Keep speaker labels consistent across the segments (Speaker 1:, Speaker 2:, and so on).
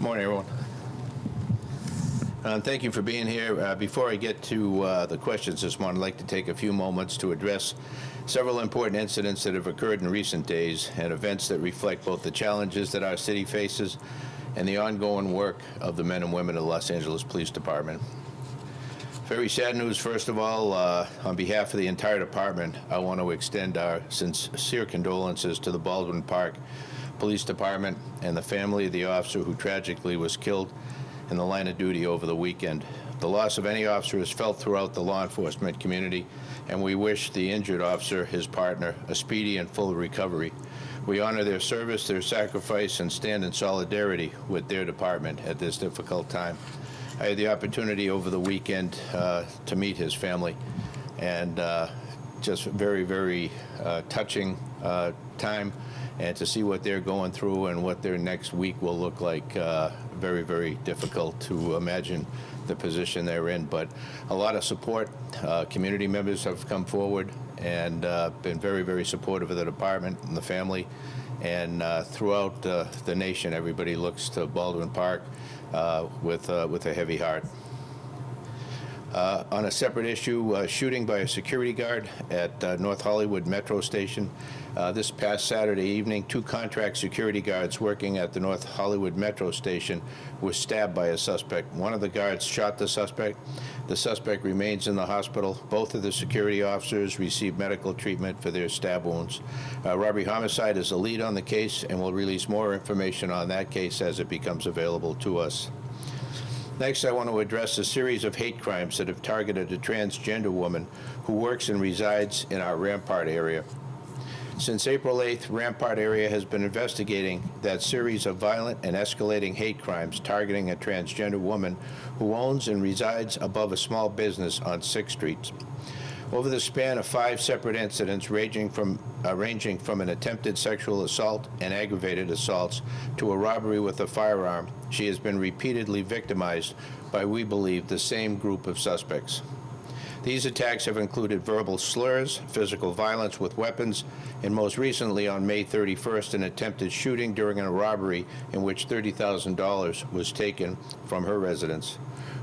Speaker 1: Morning, everyone. Thank you for being here. Before I get to the questions this morning, I'd like to take a few moments to address several important incidents that have occurred in recent days and events that reflect both the challenges that our city faces and the ongoing work of the men and women of the Los Angeles Police Department. Very sad news, first of all. On behalf of the entire department, I want to extend our sincere condolences to the Baldwin Park Police Department and the family of the officer who tragically was killed in the line of duty over the weekend. The loss of any officer is felt throughout the law enforcement community, and we wish the injured officer, his partner, a speedy and full recovery. We honor their service, their sacrifice, and stand in solidarity with their department at this difficult time. I had the opportunity over the weekend to meet his family, and just very, very touching time, and to see what they're going through and what their next week will look like. Very, very difficult to imagine the position they're in, but a lot of support. Community members have come forward and been very, very supportive of the department and the family, and throughout the nation, everybody looks to Baldwin Park with a heavy heart. On a separate issue, shooting by a security guard at North Hollywood Metro Station. This past Saturday evening, 2 contract security guards working at the North Hollywood Metro Station were stabbed by a suspect. One of the guards shot the suspect. The suspect remains in the hospital. Both of the security officers received medical treatment for their stab wounds. Robbery homicide is the lead on the case, and we'll release more information on that case as it becomes available to us. Next, I want to address a series of hate crimes that have targeted a transgender woman who works and resides in our Rampart area. Since April 8th, Rampart area has been investigating that series of violent and escalating hate crimes targeting a transgender woman who owns and resides above a small business on 6th Street. Over the span of 5 separate incidents ranging from an attempted sexual assault and aggravated assaults to a robbery with a firearm, she has been repeatedly victimized by, we believe, the same group of suspects. These attacks have included verbal slurs, physical violence with weapons, and most recently on May 31st, an attempted shooting during a robbery in which $30,000 was taken from her residence.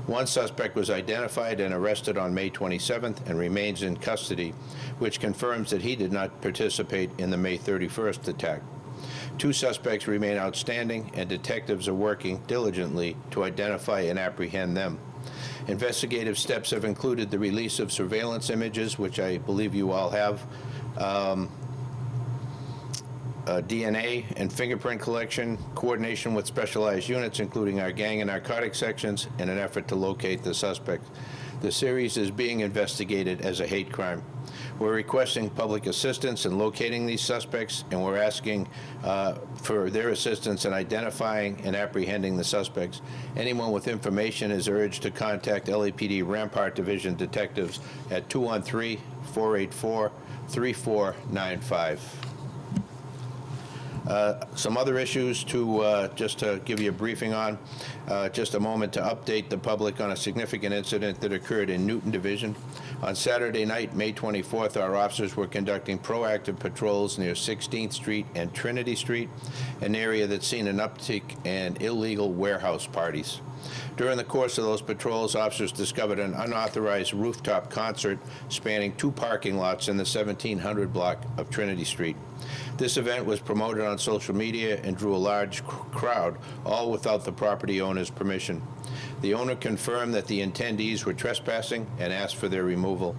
Speaker 1: One suspect was identified and arrested on May 27th and remains in custody, which confirms that he did not participate in the May 31st attack. 2 suspects remain outstanding, and detectives are working diligently to identify and apprehend them. Investigative steps have included the release of surveillance images, which I believe you all have, DNA and fingerprint collection, coordination with specialized units, including our gang and narcotics sections, in an effort to locate the suspect. The series is being investigated as a hate crime. We're requesting public assistance in locating these suspects, and we're asking for their assistance in identifying and apprehending the suspects. Anyone with information is urged to contact LAPD Rampart Division detectives at 213-484-3495. Some other issues to just to give you a briefing on. Just a moment to update the public on a significant incident that occurred in Newton Division. On Saturday night, May 24th, our officers were conducting proactive patrols near 16th Street and Trinity Street, an area that's seen an uptick in illegal warehouse parties. During the course of those patrols, officers discovered an unauthorized rooftop concert spanning 2 parking lots in the 1700 block of Trinity Street. This event was promoted on social media and drew a large crowd, all without the property owner's permission. The owner confirmed that the attendees were trespassing and asked for their removal.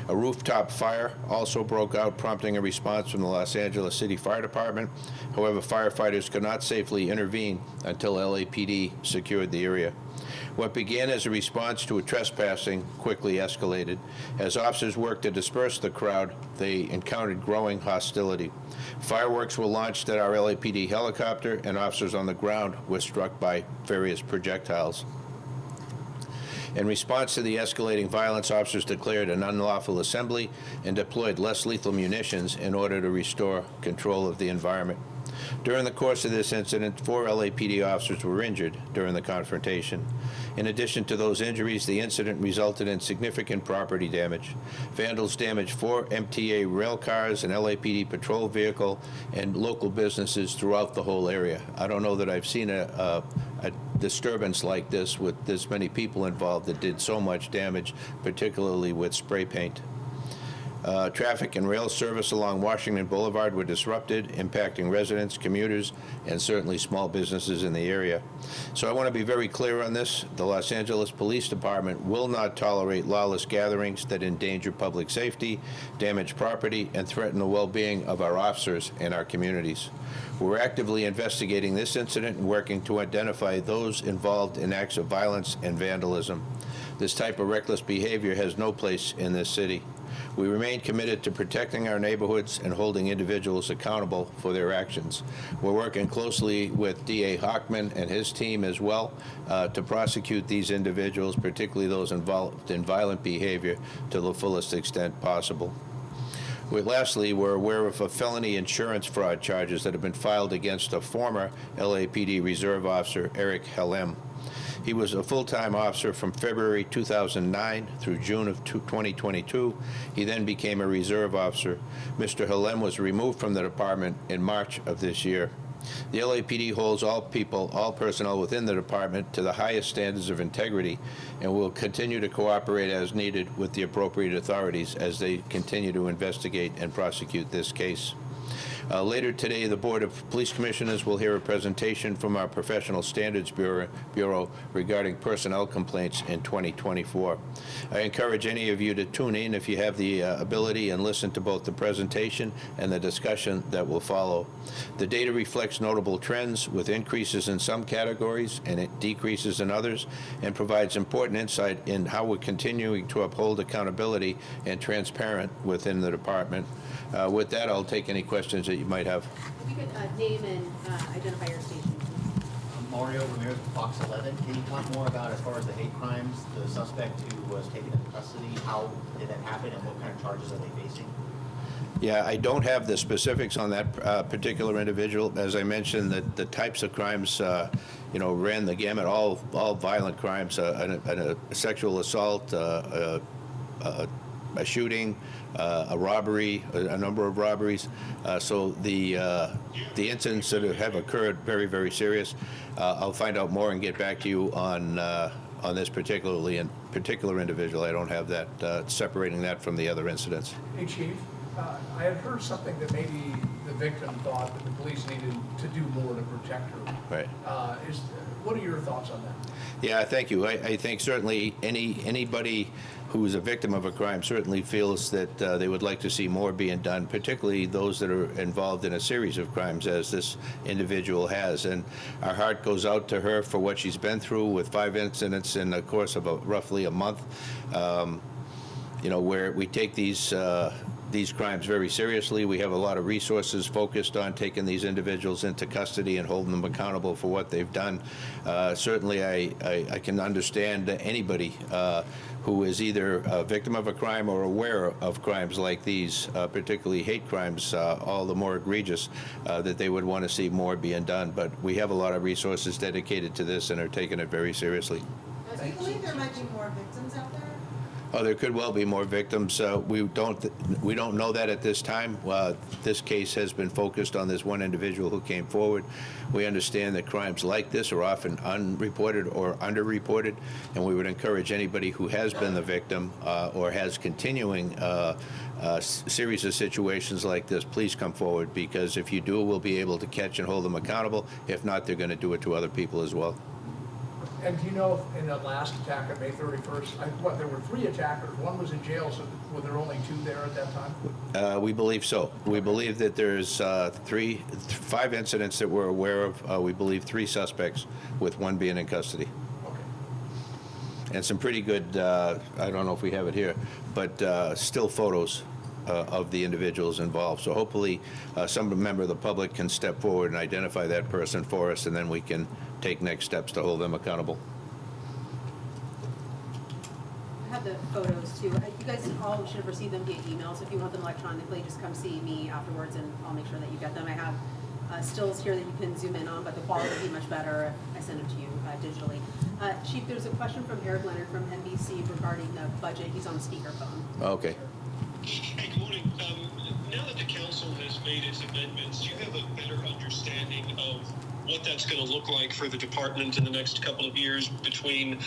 Speaker 1: A rooftop fire also broke out, prompting a response from the Los Angeles City Fire Department. However, firefighters could not safely intervene until LAPD secured the area. What began as a response to a trespassing quickly escalated. As officers worked to disperse the crowd, they encountered growing hostility. Fireworks were launched at our LAPD helicopter, and officers on the ground were struck by various projectiles. In response to the escalating violence, officers declared an unlawful assembly and deployed less lethal munitions in order to restore control of the environment. During the course of this incident, 4 LAPD officers were injured during the confrontation. In addition to those injuries, the incident resulted in significant property damage. Vandals damaged 4 MTA rail cars, an LAPD patrol vehicle, and local businesses throughout the whole area. I don't know that I've seen a disturbance like this with this many people involved that did so much damage, particularly with spray paint. Traffic and rail service along Washington Boulevard were disrupted, impacting residents, commuters, and certainly small businesses in the area. So I want to be very clear on this. The Los Angeles Police Department will not tolerate lawless gatherings that endanger public safety, damage property, and threaten the well-being of our officers and our communities. We're actively investigating this incident and working to identify those involved in acts of violence and vandalism. This type of reckless behavior has no place in this city. We remain committed to protecting our neighborhoods and holding individuals accountable for their actions. We're working closely with DA Hochman and his team as well to prosecute these individuals, particularly those involved in violent behavior, to the fullest extent possible. Lastly, we're aware of felony insurance fraud charges that have been filed against a former LAPD Reserve officer, Eric Helem. He was a full-time officer from February 2009 through June of 2022. He then became a reserve officer. Mr. Helem was removed from the department in March of this year. The LAPD holds all personnel within the department to the highest standards of integrity and will continue to cooperate as needed with the appropriate authorities as they continue to investigate and prosecute this case. Later today, the Board of Police Commissioners will hear a presentation from our Professional Standards Bureau regarding personnel complaints in 2024. I encourage any of you to tune in if you have the ability and listen to both the presentation and the discussion that will follow. The data reflects notable trends with increases in some categories and decreases in others, and provides important insight in how we're continuing to uphold accountability and transparent within the department. With that, I'll take any questions that you might have.
Speaker 2: If you could name and identify your station.
Speaker 3: Mario Ramirez, Fox 11. Can you talk more about, as far as the hate crimes, the suspect who was taken into custody, how did that happen, and what kind of charges are they facing?
Speaker 1: Yeah, I don't have the specifics on that particular individual. As I mentioned, the types of crimes, ran the gamut, all violent crimes, a sexual assault, a shooting, a robbery, a number of robberies. So the incidents that have occurred, very, very serious. I'll find out more and get back to you on this particular individual. I don't have that, separating that from the other incidents.
Speaker 4: Hey, Chief, I had heard something that maybe the victim thought that the police needed to do more to protect her.
Speaker 1: Right.
Speaker 4: What are your thoughts on that?
Speaker 1: Yeah, thank you. I think certainly anybody who is a victim of a crime certainly feels that they would like to see more being done, particularly those that are involved in a series of crimes, as this individual has. And our heart goes out to her for what she's been through with 5 incidents in the course of roughly a month. Where we take these crimes very seriously. We have a lot of resources focused on taking these individuals into custody and holding them accountable for what they've done. Certainly, I can understand anybody who is either a victim of a crime or aware of crimes like these, particularly hate crimes, all the more egregious, that they would want to see more being done. But we have a lot of resources dedicated to this and are taking it very seriously.
Speaker 2: Do you believe there might be more victims out there?
Speaker 1: Oh, there could well be more victims. We don't know that at this time. This case has been focused on this one individual who came forward. We understand that crimes like this are often unreported or underreported, and we would encourage anybody who has been the victim or has continuing series of situations like this, please come forward, because if you do, we'll be able to catch and hold them accountable. If not, they're going to do it to other people as well.
Speaker 4: And do you know if in the last attack on May 31st, there were 3 attackers, one was in jail, so were there only 2 there at that time?
Speaker 1: We believe so. We believe that there's 5 incidents that we're aware of. We believe 3 suspects, with 1 being in custody.
Speaker 4: Okay.
Speaker 1: And some pretty good, I don't know if we have it here, but still photos of the individuals involved. So hopefully some member of the public can step forward and identify that person for us, and then we can take next steps to hold them accountable.
Speaker 2: I have the photos too. You guys all should have received them via email, so if you want them electronically, just come see me afterwards and I'll make sure that you get them. I have stills here that you can zoom in on, but the quality will be much better if I send them to you digitally. Chief, there's a question from Eric Leonard from NBC regarding the budget. He's on speakerphone.
Speaker 1: Okay.
Speaker 5: Hey, good morning. Now that the council has made its amendments, do you have a better understanding of what that's going to look like for the department in the next couple of years between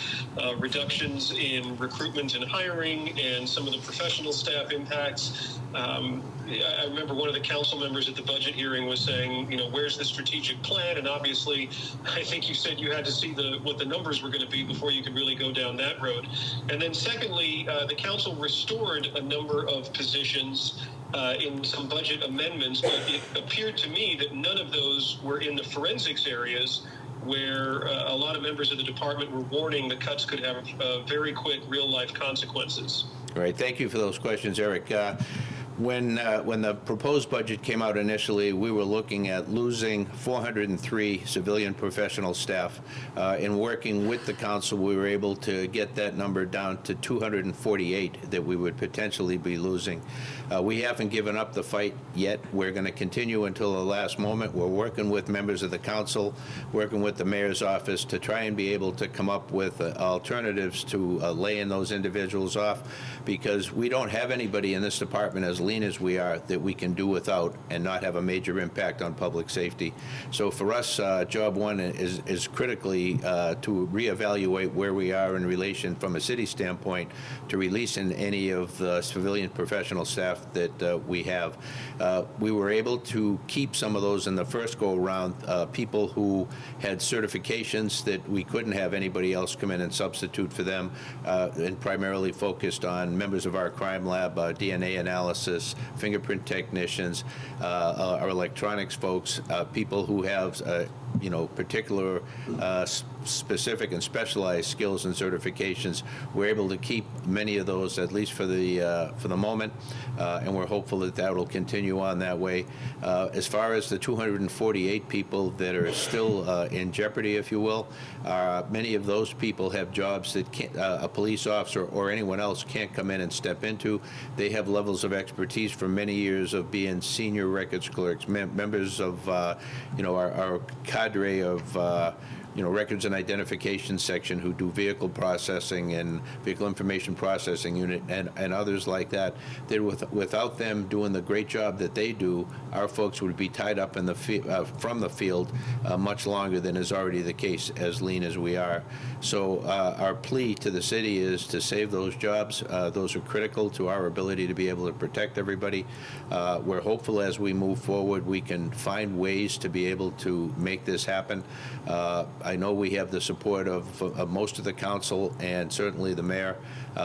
Speaker 5: reductions in recruitment and hiring and some of the professional staff impacts? I remember one of the council members at the budget hearing was saying, where's the strategic plan? And obviously, I think you said you had to see what the numbers were going to be before you could really go down that road. And then secondly, the council restored a number of positions in some budget amendments, but it appeared to me that none of those were in the forensics areas where a lot of members of the department were warning the cuts could have very quick real-life consequences.
Speaker 1: All right, thank you for those questions, Eric. When the proposed budget came out initially, we were looking at losing 403 civilian professional staff. In working with the council, we were able to get that number down to 248 that we would potentially be losing. We haven't given up the fight yet. We're going to continue until the last moment. We're working with members of the council, working with the mayor's office to try and be able to come up with alternatives to laying those individuals off, because we don't have anybody in this department, as lean as we are, that we can do without and not have a major impact on public safety. So for us, job one is critically to reevaluate where we are in relation from a city standpoint to releasing any of the civilian professional staff that we have. We were able to keep some of those in the first go-around, people who had certifications that we couldn't have anybody else come in and substitute for them, and primarily focused on members of our crime lab, DNA analysis, fingerprint technicians, our electronics folks, people who have particular specific and specialized skills and certifications. We're able to keep many of those, at least for the moment, and we're hopeful that that will continue on that way. As far as the 248 people that are still in jeopardy, if you will, many of those people have jobs that a police officer or anyone else can't come in and step into. They have levels of expertise from many years of being senior records clerks, members of our cadre of records and identification section who do vehicle processing and vehicle information processing unit and others like that. Without them doing the great job that they do, our folks would be tied up in the from the field much longer than is already the case, as lean as we are. So our plea to the city is to save those jobs. Those are critical to our ability to be able to protect everybody. We're hopeful as we move forward we can find ways to be able to make this happen. I know we have the support of most of the council and certainly the mayor.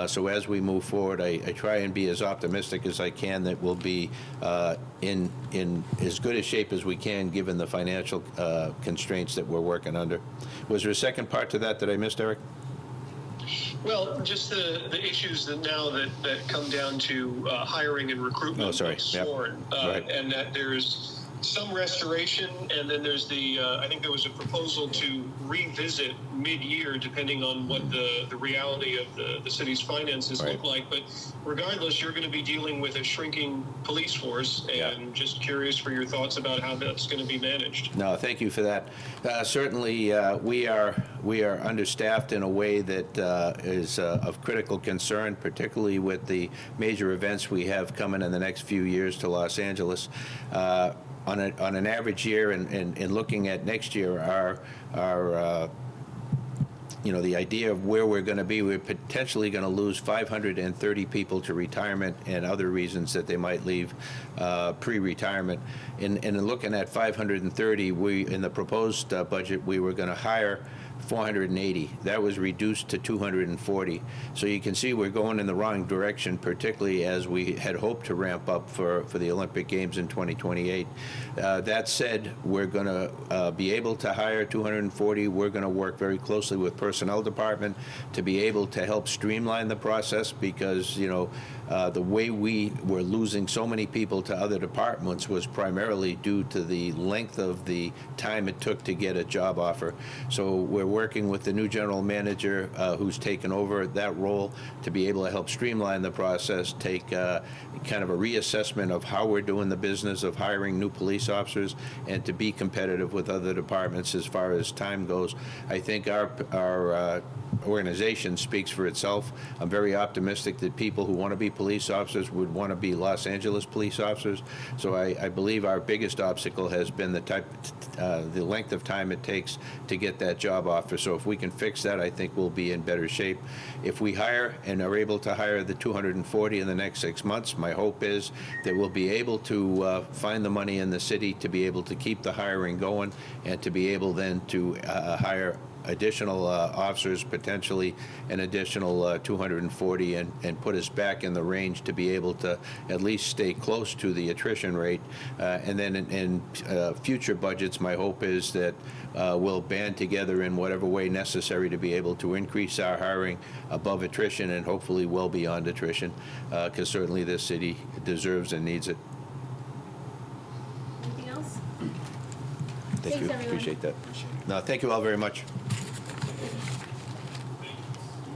Speaker 1: So as we move forward, I try and be as optimistic as I can that we'll be in as good a shape as we can given the financial constraints that we're working under. Was there a second part to that I missed, Eric?
Speaker 5: Well, just the issues that come down to hiring and recruitment.
Speaker 1: Oh, sorry.
Speaker 5: Sworn,
Speaker 1: Right.
Speaker 5: And that there's some restoration, and then there's I think there was a proposal to revisit mid-year, depending on what the reality of the city's finances
Speaker 1: Right.
Speaker 5: look like. But regardless, you're going to be dealing with a shrinking police force, and just curious for your thoughts about how that's going to be managed.
Speaker 1: No, thank you for that. Certainly, we are understaffed in a way that is of critical concern, particularly with the major events we have coming in the next few years to Los Angeles. On an average year, and looking at next year, our the idea of where we're going to be, we're potentially going to lose 530 people to retirement and other reasons that they might leave pre-retirement. And in looking at 530, in the proposed budget, we were going to hire 480. That was reduced to 240. So you can see we're going in the wrong direction, particularly as we had hoped to ramp up for the Olympic Games in 2028. That said, we're going to be able to hire 240. We're going to work very closely with personnel department to be able to help streamline the process, because the way we were losing so many people to other departments was primarily due to the length of the time it took to get a job offer. So we're working with the new general manager who's taken over that role to be able to help streamline the process, take kind of a reassessment of how we're doing the business of hiring new police officers, and to be competitive with other departments as far as time goes. I think our organization speaks for itself. I'm very optimistic that people who want to be police officers would want to be Los Angeles police officers. So I believe our biggest obstacle has been the length of time it takes to get that job offer. So if we can fix that, I think we'll be in better shape. If we hire and are able to hire the 240 in the next 6 months, my hope is that we'll be able to find the money in the city to be able to keep the hiring going and to be able then to hire additional officers, potentially an additional 240, and put us back in the range to be able to at least stay close to the attrition rate. And then in future budgets, my hope is that we'll band together in whatever way necessary to be able to increase our hiring above attrition and hopefully well beyond attrition, because certainly this city deserves and needs it.
Speaker 2: Anything else?
Speaker 1: Thank
Speaker 2: Thanks,
Speaker 1: you.
Speaker 2: everyone.
Speaker 1: Appreciate that. No, thank you all very much.